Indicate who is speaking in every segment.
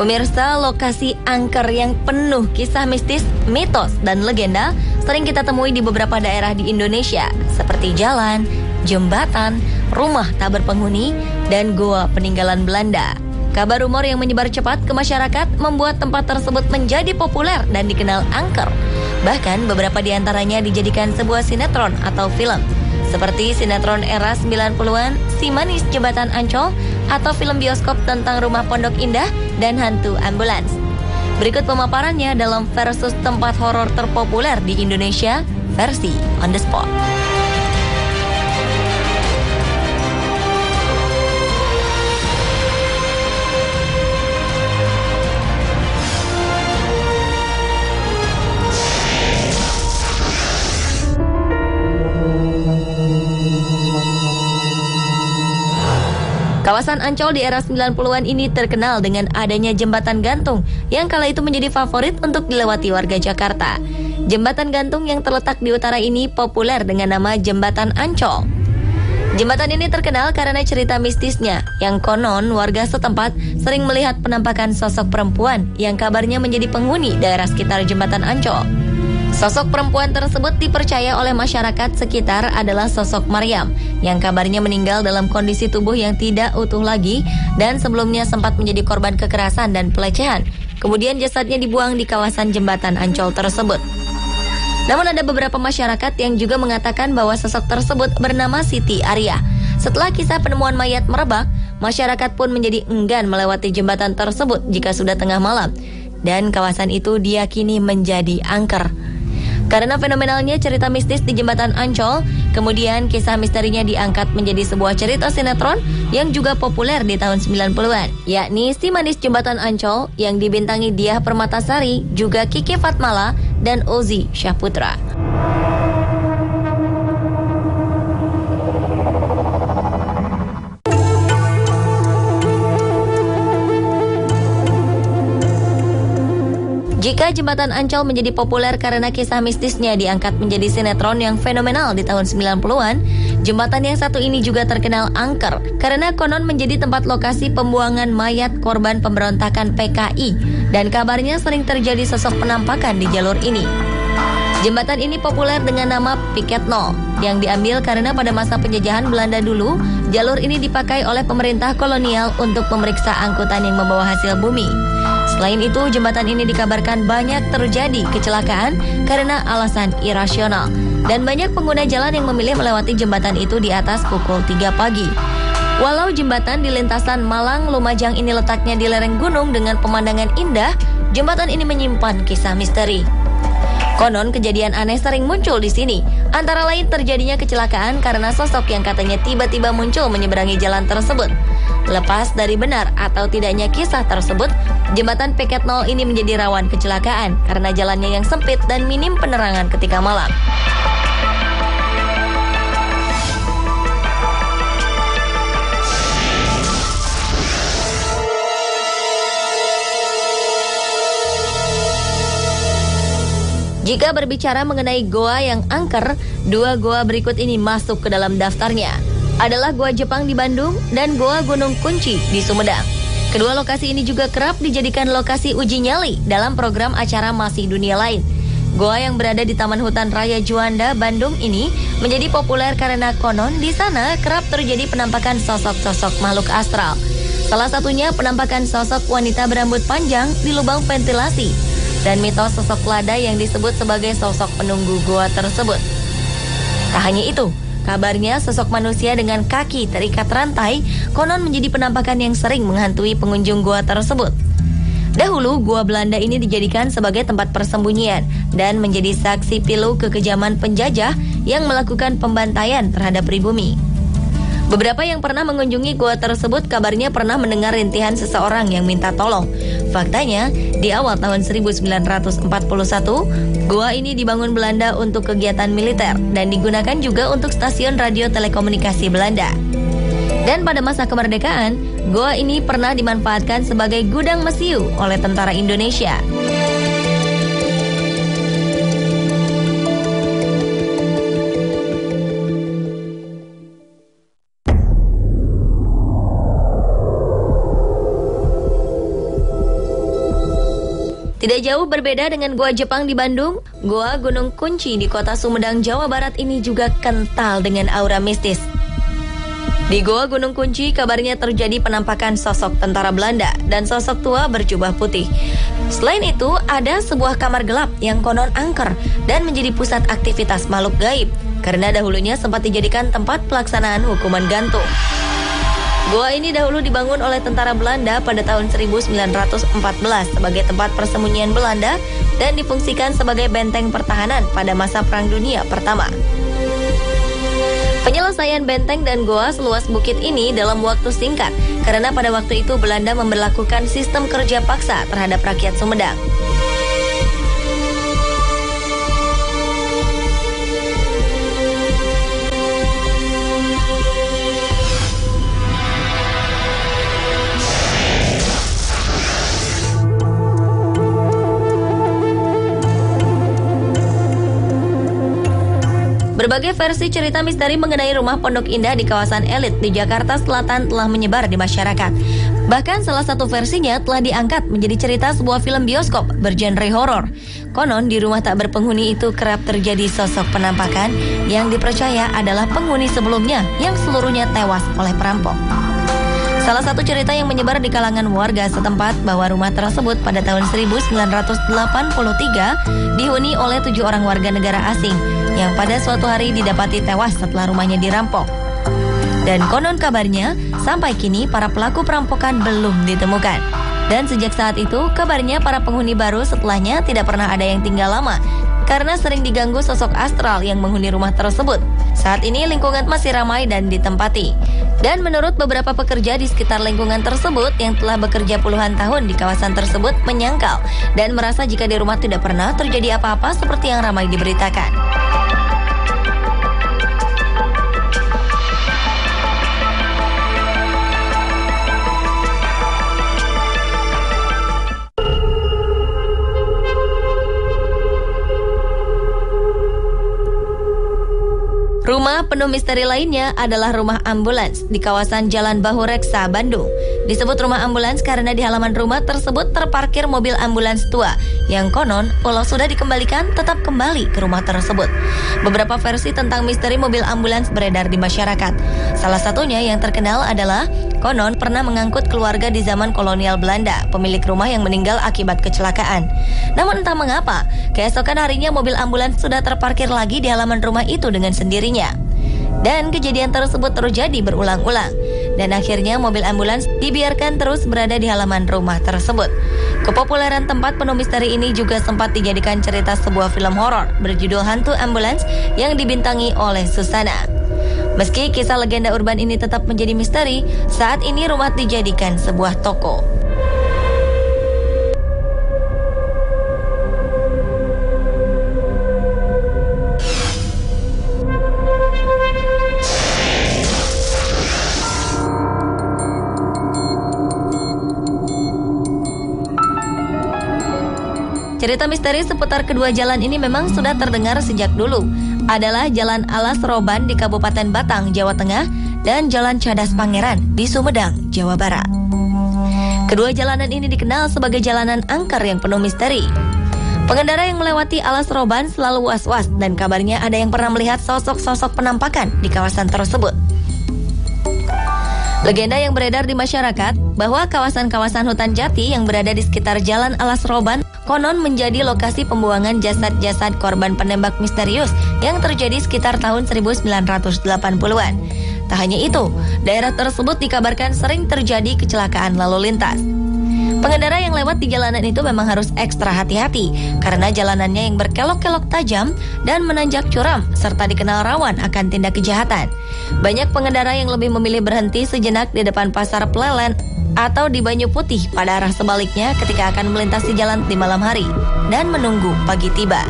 Speaker 1: Pemirsa, lokasi angker yang penuh kisah mistis, mitos, dan legenda sering kita temui di beberapa daerah di Indonesia, seperti jalan, jembatan, rumah tak berpenghuni, dan goa peninggalan Belanda. Kabar rumor yang menyebar cepat ke masyarakat membuat tempat tersebut menjadi populer dan dikenal angker. Bahkan beberapa di antaranya dijadikan sebuah sinetron atau film, seperti sinetron era 90-an Si Manis Jembatan Ancol atau film bioskop tentang rumah Pondok Indah dan hantu ambulans. Berikut pemaparannya dalam versus tempat horor terpopuler di Indonesia versi On The Spot. Kawasan Ancol di era 90-an ini terkenal dengan adanya jembatan gantung yang kala itu menjadi favorit untuk dilewati warga Jakarta. Jembatan gantung yang terletak di utara ini populer dengan nama Jembatan Ancol. Jembatan ini terkenal karena cerita mistisnya, yang konon warga setempat sering melihat penampakan sosok perempuan yang kabarnya menjadi penghuni daerah sekitar Jembatan Ancol. Sosok perempuan tersebut dipercaya oleh masyarakat sekitar adalah sosok Maryam yang kabarnya meninggal dalam kondisi tubuh yang tidak utuh lagi dan sebelumnya sempat menjadi korban kekerasan dan pelecehan. Kemudian jasadnya dibuang di kawasan Jembatan Ancol tersebut. Namun ada beberapa masyarakat yang juga mengatakan bahwa sosok tersebut bernama Siti Arya. Setelah kisah penemuan mayat merebak, masyarakat pun menjadi enggan melewati jembatan tersebut jika sudah tengah malam. Dan kawasan itu diyakini menjadi angker. Karena fenomenalnya cerita mistis di Jembatan Ancol, kemudian kisah misterinya diangkat menjadi sebuah cerita sinetron yang juga populer di tahun 90-an, yakni Si Manis Jembatan Ancol yang dibintangi Diah Permatasari, juga Kiki Fatmala dan Ozi Syahputra. Jika Jembatan Ancol menjadi populer karena kisah mistisnya diangkat menjadi sinetron yang fenomenal di tahun 90-an, jembatan yang satu ini juga terkenal angker karena konon menjadi tempat lokasi pembuangan mayat korban pemberontakan PKI dan kabarnya sering terjadi sosok penampakan di jalur ini. Jembatan ini populer dengan nama Piket Nol yang diambil karena pada masa penjajahan Belanda dulu, jalur ini dipakai oleh pemerintah kolonial untuk memeriksa angkutan yang membawa hasil bumi. Selain itu, jembatan ini dikabarkan banyak terjadi kecelakaan karena alasan irasional. Dan banyak pengguna jalan yang memilih melewati jembatan itu di atas pukul 3 pagi. Walau jembatan di lintasan Malang-Lumajang ini letaknya di lereng gunung dengan pemandangan indah, jembatan ini menyimpan kisah misteri. Konon kejadian aneh sering muncul di sini. Antara lain terjadinya kecelakaan karena sosok yang katanya tiba-tiba muncul menyeberangi jalan tersebut. Lepas dari benar atau tidaknya kisah tersebut, jembatan Piket Nol ini menjadi rawan kecelakaan karena jalannya yang sempit dan minim penerangan ketika malam. Jika berbicara mengenai goa yang angker, dua goa berikut ini masuk ke dalam daftarnya. Adalah Goa Jepang di Bandung dan Goa Gunung Kunci di Sumedang. Kedua lokasi ini juga kerap dijadikan lokasi uji nyali dalam program acara Masih Dunia Lain. Goa yang berada di Taman Hutan Raya Juanda, Bandung ini menjadi populer karena konon di sana kerap terjadi penampakan sosok-sosok makhluk astral. Salah satunya penampakan sosok wanita berambut panjang di lubang ventilasi dan mitos sosok lada yang disebut sebagai sosok penunggu goa tersebut. Tak hanya itu, kabarnya sosok manusia dengan kaki terikat rantai konon menjadi penampakan yang sering menghantui pengunjung goa tersebut. Dahulu, goa Belanda ini dijadikan sebagai tempat persembunyian dan menjadi saksi pilu kekejaman penjajah yang melakukan pembantaian terhadap pribumi. Beberapa yang pernah mengunjungi goa tersebut kabarnya pernah mendengar rintihan seseorang yang minta tolong. Faktanya, di awal tahun 1941, goa ini dibangun Belanda untuk kegiatan militer dan digunakan juga untuk stasiun radio telekomunikasi Belanda. Dan pada masa kemerdekaan, goa ini pernah dimanfaatkan sebagai gudang mesiu oleh tentara Indonesia. Tidak jauh berbeda dengan Goa Jepang di Bandung, Goa Gunung Kunci di kota Sumedang, Jawa Barat ini juga kental dengan aura mistis. Di Goa Gunung Kunci, kabarnya terjadi penampakan sosok tentara Belanda dan sosok tua berjubah putih. Selain itu, ada sebuah kamar gelap yang konon angker dan menjadi pusat aktivitas makhluk gaib, karena dahulunya sempat dijadikan tempat pelaksanaan hukuman gantung. Goa ini dahulu dibangun oleh tentara Belanda pada tahun 1914 sebagai tempat persembunyian Belanda dan difungsikan sebagai benteng pertahanan pada masa Perang Dunia Pertama. Penyelesaian benteng dan goa seluas bukit ini dalam waktu singkat, karena pada waktu itu Belanda memberlakukan sistem kerja paksa terhadap rakyat Sumedang. Berbagai versi cerita misteri mengenai rumah pondok indah di kawasan elit di Jakarta Selatan telah menyebar di masyarakat. Bahkan salah satu versinya telah diangkat menjadi cerita sebuah film bioskop bergenre horor. Konon di rumah tak berpenghuni itu kerap terjadi sosok penampakan yang dipercaya adalah penghuni sebelumnya yang seluruhnya tewas oleh perampok. Salah satu cerita yang menyebar di kalangan warga setempat bahwa rumah tersebut pada tahun 1983 dihuni oleh 7 orang warga negara asing yang pada suatu hari didapati tewas setelah rumahnya dirampok. Dan konon kabarnya, sampai kini para pelaku perampokan belum ditemukan. Dan sejak saat itu, kabarnya para penghuni baru setelahnya tidak pernah ada yang tinggal lama, karena sering diganggu sosok astral yang menghuni rumah tersebut. Saat ini lingkungan masih ramai dan ditempati. Dan menurut beberapa pekerja di sekitar lingkungan tersebut yang telah bekerja puluhan tahun di kawasan tersebut menyangkal dan merasa jika di rumah tidak pernah terjadi apa-apa seperti yang ramai diberitakan. Rumah penuh misteri lainnya adalah rumah ambulans di kawasan Jalan Bahu Reksa, Bandung. Disebut rumah ambulans karena di halaman rumah tersebut terparkir mobil ambulans tua yang konon walau sudah dikembalikan tetap kembali ke rumah tersebut. Beberapa versi tentang misteri mobil ambulans beredar di masyarakat. Salah satunya yang terkenal adalah konon pernah mengangkut keluarga di zaman kolonial Belanda, pemilik rumah yang meninggal akibat kecelakaan. Namun entah mengapa, keesokan harinya mobil ambulans sudah terparkir lagi di halaman rumah itu dengan sendirinya. Dan kejadian tersebut terjadi berulang-ulang. Dan akhirnya mobil ambulans dibiarkan terus berada di halaman rumah tersebut. Kepopuleran tempat penuh misteri ini juga sempat dijadikan cerita sebuah film horor berjudul Hantu Ambulans yang dibintangi oleh Susana. Meski kisah legenda urban ini tetap menjadi misteri, saat ini rumah dijadikan sebuah toko. Cerita misteri seputar kedua jalan ini memang sudah terdengar sejak dulu. Adalah Jalan Alas Roban di Kabupaten Batang, Jawa Tengah, dan Jalan Cadas Pangeran di Sumedang, Jawa Barat. Kedua jalanan ini dikenal sebagai jalanan angker yang penuh misteri. Pengendara yang melewati Alas Roban selalu was-was dan kabarnya ada yang pernah melihat sosok-sosok penampakan di kawasan tersebut. Legenda yang beredar di masyarakat bahwa kawasan-kawasan hutan jati yang berada di sekitar Jalan Alas Roban konon menjadi lokasi pembuangan jasad-jasad korban penembak misterius yang terjadi sekitar tahun 1980-an. Tak hanya itu, daerah tersebut dikabarkan sering terjadi kecelakaan lalu lintas. Pengendara yang lewat di jalanan itu memang harus ekstra hati-hati karena jalanannya yang berkelok-kelok tajam dan menanjak curam serta dikenal rawan akan tindak kejahatan. Banyak pengendara yang lebih memilih berhenti sejenak di depan pasar Plelen atau di Banyu Putih pada arah sebaliknya ketika akan melintasi jalan di malam hari dan menunggu pagi tiba.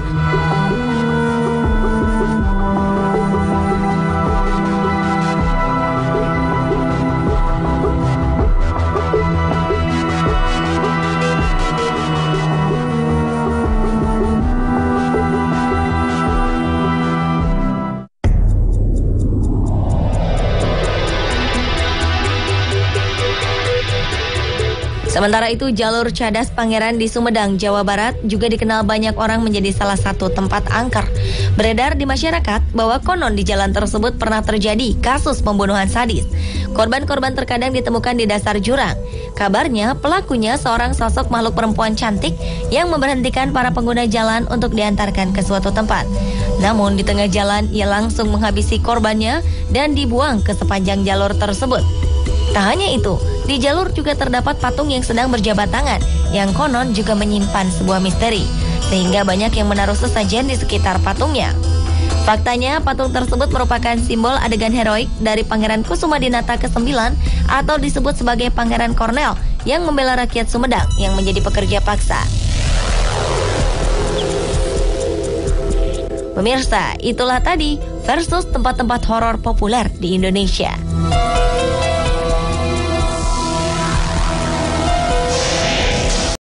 Speaker 1: Sementara itu, jalur Cadas Pangeran di Sumedang, Jawa Barat juga dikenal banyak orang menjadi salah satu tempat angker. Beredar di masyarakat bahwa konon di jalan tersebut pernah terjadi kasus pembunuhan sadis. Korban-korban terkadang ditemukan di dasar jurang. Kabarnya pelakunya seorang sosok makhluk perempuan cantik yang memberhentikan para pengguna jalan untuk diantarkan ke suatu tempat. Namun di tengah jalan ia langsung menghabisi korbannya dan dibuang ke sepanjang jalur tersebut. Tak hanya itu, di jalur juga terdapat patung yang sedang berjabat tangan yang konon juga menyimpan sebuah misteri, sehingga banyak yang menaruh sesajen di sekitar patungnya. Faktanya, patung tersebut merupakan simbol adegan heroik dari Pangeran Kusumadinata ke-9 atau disebut sebagai Pangeran Kornel yang membela rakyat Sumedang yang menjadi pekerja paksa. Pemirsa, itulah tadi versus tempat-tempat horor populer di Indonesia.